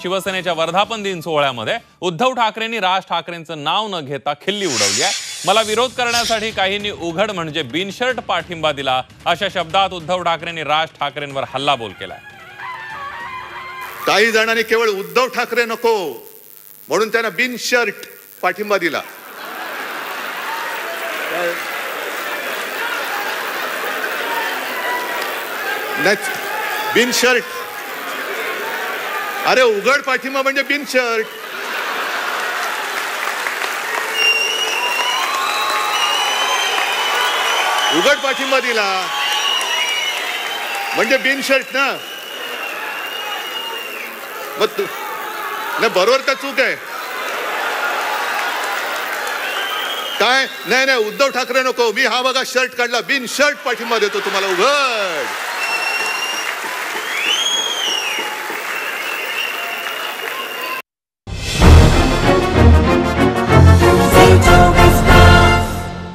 शिवसेनेच्या वर्धापन दिन सोहळ्यामध्ये उद्धव ठाकरेंनी राज ठाकरेंचं नाव न घेता खिल्ली उडवली आहे। मला विरोध करण्यासाठी काहींनी उघड म्हणजे बिनशर्ट पाठिंबा दिला अशा शब्दात उद्धव ठाकरेंनी राज ठाकरेंवर हल्लाबोल केलाय। काही जणांनी केवळ उद्धव ठाकरे नको म्हणून त्यांना बिनशर्ट पाठिंबा दिला। बिनशर्ट, अरे उघड पाठिंबा म्हणजे बिनशर्ट। उघड पाठिंबा दिला म्हणजे बिनशर्ट ना। मग नाही बरोबर का चूक आहे काय? नाही उद्धव ठाकरे नको, मी हा बघा शर्ट काढला, बिनशर्ट पाठिंबा देतो तुम्हाला उघड।